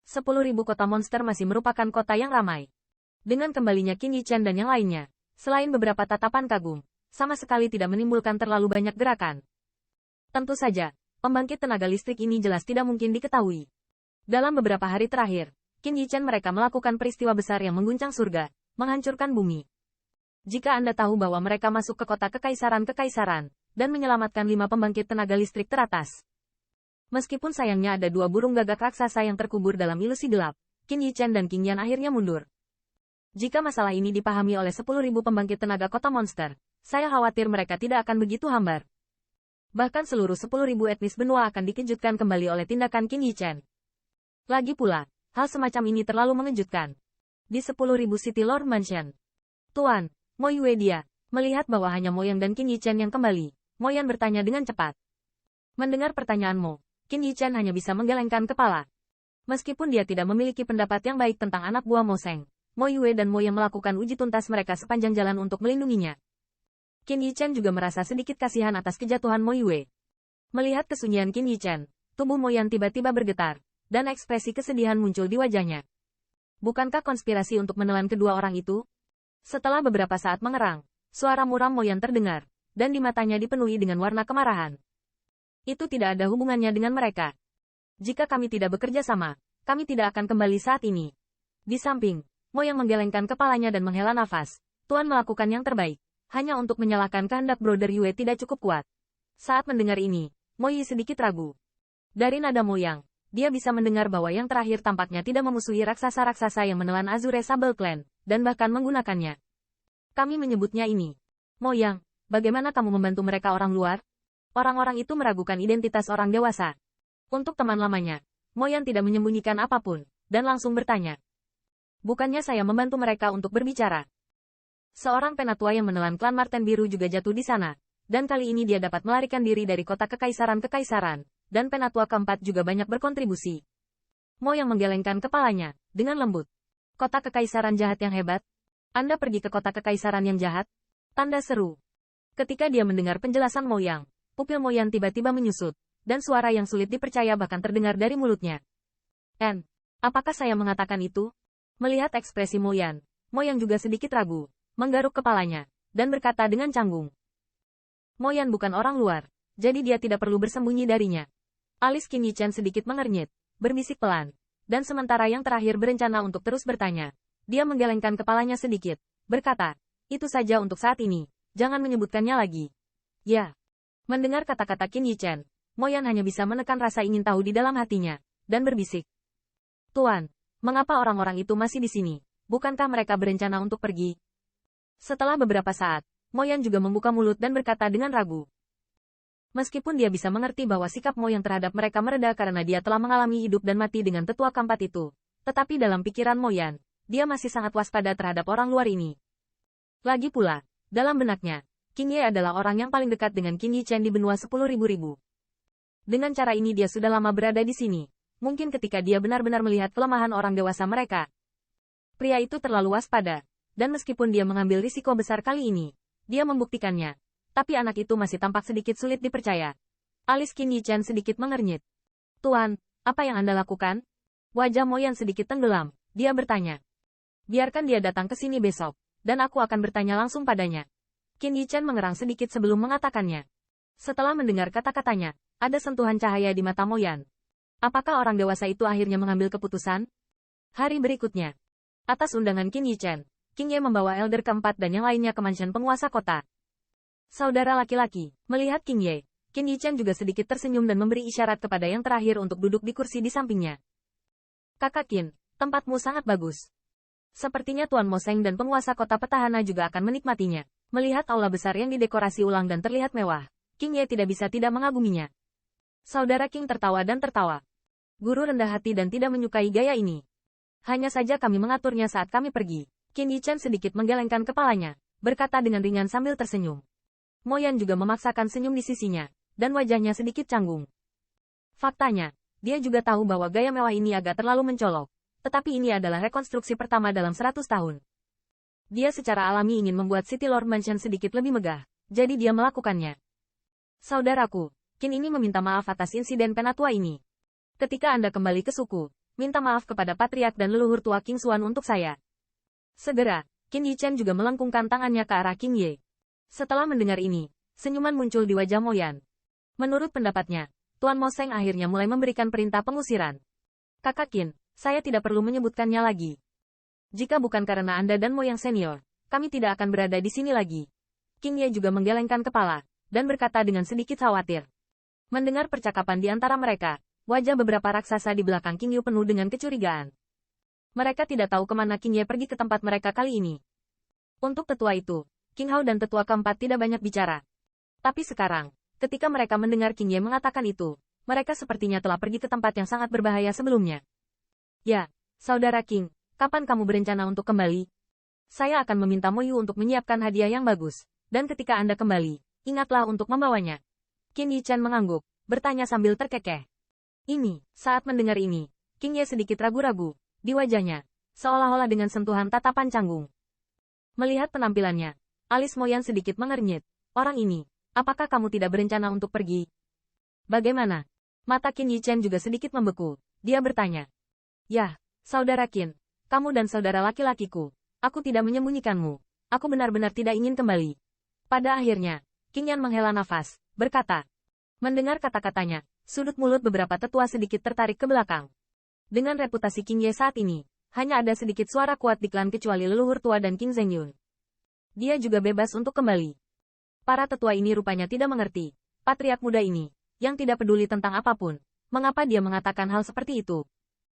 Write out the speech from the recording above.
10.000 kota monster masih merupakan kota yang ramai. Dengan kembalinya Qin Yichan dan yang lainnya, selain beberapa tatapan kagum, sama sekali tidak menimbulkan terlalu banyak gerakan. Tentu saja, pembangkit tenaga listrik ini jelas tidak mungkin diketahui. Dalam beberapa hari terakhir, Qin Yichan mereka melakukan peristiwa besar yang mengguncang surga, menghancurkan bumi. Jika Anda tahu bahwa mereka masuk ke kota kekaisaran-kekaisaran, dan menyelamatkan 5 pembangkit tenaga listrik teratas. Meskipun sayangnya ada 2 burung gagak raksasa yang terkubur dalam ilusi gelap, Qin Yichan dan Qing Yan akhirnya mundur. Jika masalah ini dipahami oleh 10.000 pembangkit tenaga kota monster, saya khawatir mereka tidak akan begitu hambar. Bahkan seluruh 10.000 etnis benua akan dikejutkan kembali oleh tindakan Qin Yichan. Lagi pula, hal semacam ini terlalu mengejutkan. Di 10.000 City Lord Mansion. Tuan, Mo Yue dia, melihat bahwa hanya Mo Yang dan Qin Yichan yang kembali, Mo Yan bertanya dengan cepat. Mendengar pertanyaanmu, Qin Yichan hanya bisa menggelengkan kepala. Meskipun dia tidak memiliki pendapat yang baik tentang anak buah Mo Sheng, Mo Yue dan Mo Yang melakukan uji tuntas mereka sepanjang jalan untuk melindunginya. Qin Yichan juga merasa sedikit kasihan atas kejatuhan Mo Yue. Melihat kesunyian Qin Yichan, tubuh Mo Yan tiba-tiba bergetar, dan ekspresi kesedihan muncul di wajahnya. Bukankah konspirasi untuk menelan kedua orang itu? Setelah beberapa saat mengerang, suara muram Mo Yan terdengar, dan di matanya dipenuhi dengan warna kemarahan. Itu tidak ada hubungannya dengan mereka. Jika kami tidak bekerja sama, kami tidak akan kembali saat ini. Di samping, Mo yang menggelengkan kepalanya dan menghela nafas, Tuan melakukan yang terbaik, hanya untuk menyalahkan kehendak Brother Yue tidak cukup kuat. Saat mendengar ini, Mo Yi sedikit ragu. Dari nada Mo Yang, dia bisa mendengar bahwa yang terakhir tampaknya tidak memusuhi raksasa-raksasa yang menelan Azure Sable Clan, dan bahkan menggunakannya. Kami menyebutnya ini. Mo Yang, bagaimana kamu membantu mereka orang luar? Orang-orang itu meragukan identitas orang dewasa. Untuk teman lamanya, Mo Yan tidak menyembunyikan apapun, dan langsung bertanya. Bukannya saya membantu mereka untuk berbicara. Seorang penatua yang menelan klan Marten Biru juga jatuh di sana, dan kali ini dia dapat melarikan diri dari kota kekaisaran-kekaisaran, dan penatua keempat juga banyak berkontribusi. Mo yang menggelengkan kepalanya, dengan lembut. Kota kekaisaran jahat yang hebat? Anda pergi ke kota kekaisaran yang jahat? Tanda seru. Ketika dia mendengar penjelasan Mo Yang, pupil Mo Yan tiba-tiba menyusut, dan suara yang sulit dipercaya bahkan terdengar dari mulutnya. Apakah saya mengatakan itu? Melihat ekspresi Mo Yan, Mo Yang juga sedikit ragu, menggaruk kepalanya, dan berkata dengan canggung. Mo Yan bukan orang luar, jadi dia tidak perlu bersembunyi darinya. Alis Qin Yichan sedikit mengernyit, berbisik pelan, dan sementara yang terakhir berencana untuk terus bertanya, dia menggelengkan kepalanya sedikit, berkata, itu saja untuk saat ini, jangan menyebutkannya lagi. Ya. Mendengar kata-kata Qin Yichan, Mo Yan hanya bisa menekan rasa ingin tahu di dalam hatinya, dan berbisik. Tuan, mengapa orang-orang itu masih di sini? Bukankah mereka berencana untuk pergi? Setelah beberapa saat, Mo Yan juga membuka mulut dan berkata dengan ragu. Meskipun dia bisa mengerti bahwa sikap Mo Yang terhadap mereka mereda karena dia telah mengalami hidup dan mati dengan tetua keempat itu, tetapi dalam pikiran Mo Yan, dia masih sangat waspada terhadap orang luar ini. Lagi pula, dalam benaknya, Qing Ye adalah orang yang paling dekat dengan Qin Yichan di benua 10.000. Dengan cara ini dia sudah lama berada di sini. Mungkin ketika dia benar-benar melihat kelemahan orang dewasa mereka. Pria itu terlalu waspada, dan meskipun dia mengambil risiko besar kali ini, dia membuktikannya. Tapi anak itu masih tampak sedikit sulit dipercaya. Alis Qin Yichan sedikit mengernyit. Tuan, apa yang Anda lakukan? Wajah Mo Yan sedikit tenggelam, dia bertanya. Biarkan dia datang ke sini besok, dan aku akan bertanya langsung padanya. Qin Yichan mengerang sedikit sebelum mengatakannya. Setelah mendengar kata-katanya, ada sentuhan cahaya di mata Mo Yan. Apakah orang dewasa itu akhirnya mengambil keputusan? Hari berikutnya. Atas undangan Qin Yichan, Qing Ye membawa elder keempat dan yang lainnya ke mansion penguasa kota. Saudara laki-laki, melihat Qing Ye, Qin Yichan juga sedikit tersenyum dan memberi isyarat kepada yang terakhir untuk duduk di kursi di sampingnya. Kakak Qin, tempatmu sangat bagus. Sepertinya Tuan Mo Sheng dan penguasa kota petahana juga akan menikmatinya. Melihat aula besar yang didekorasi ulang dan terlihat mewah, Qing Ye tidak bisa tidak mengaguminya. Saudara Qing tertawa dan tertawa. Guru rendah hati dan tidak menyukai gaya ini. Hanya saja kami mengaturnya saat kami pergi. Qin Yichan sedikit menggelengkan kepalanya, berkata dengan ringan sambil tersenyum. Mo Yan juga memaksakan senyum di sisinya, dan wajahnya sedikit canggung. Faktanya, dia juga tahu bahwa gaya mewah ini agak terlalu mencolok, tetapi ini adalah rekonstruksi pertama dalam 100 tahun. Dia secara alami ingin membuat City Lord Mansion sedikit lebih megah, jadi dia melakukannya. Saudaraku, Qin ini meminta maaf atas insiden penatua ini. Ketika Anda kembali ke suku, Minta maaf kepada patriark dan leluhur tua King Xuan untuk saya. Segera, Qin Yichen juga melengkungkan tangannya ke arah King Ye. Setelah mendengar ini, senyuman muncul di wajah Mo Yan. Menurut pendapatnya, Tuan Mo Seng akhirnya mulai memberikan perintah pengusiran. Kakak Qin, saya tidak perlu menyebutkannya lagi. Jika bukan karena Anda dan Mo yang senior, kami tidak akan berada di sini lagi. King Ye juga menggelengkan kepala, dan berkata dengan sedikit khawatir. Mendengar percakapan di antara mereka, wajah beberapa raksasa di belakang King Yu penuh dengan kecurigaan. Mereka tidak tahu kemana King Ye pergi ke tempat mereka kali ini. Untuk tetua itu, King Hao dan tetua keempat tidak banyak bicara. Tapi sekarang, ketika mereka mendengar King Ye mengatakan itu, mereka sepertinya telah pergi ke tempat yang sangat berbahaya sebelumnya. Ya, saudara King, kapan kamu berencana untuk kembali? Saya akan meminta Mo Yu untuk menyiapkan hadiah yang bagus, dan ketika Anda kembali, ingatlah untuk membawanya. Qin Yichen mengangguk, bertanya sambil terkekeh. Saat mendengar ini, King Ye sedikit ragu-ragu, di wajahnya, seolah-olah dengan sentuhan tatapan canggung. Melihat penampilannya, alis Mo Yan sedikit mengernyit. Orang ini, apakah kamu tidak berencana untuk pergi? Bagaimana? Mata Qin Yichen juga sedikit membeku, dia bertanya. Yah, saudara Qin, kamu dan saudara laki-lakiku, aku tidak menyembunyikanmu, aku benar-benar tidak ingin kembali. Pada akhirnya, King Yan menghela nafas, berkata. Mendengar kata-katanya, sudut mulut beberapa tetua sedikit tertarik ke belakang. Dengan reputasi King Ye saat ini, hanya ada sedikit suara kuat di klan kecuali leluhur tua dan King Zhengyun. Dia juga bebas untuk kembali. Para tetua ini rupanya tidak mengerti, patriark muda ini, yang tidak peduli tentang apapun, mengapa dia mengatakan hal seperti itu.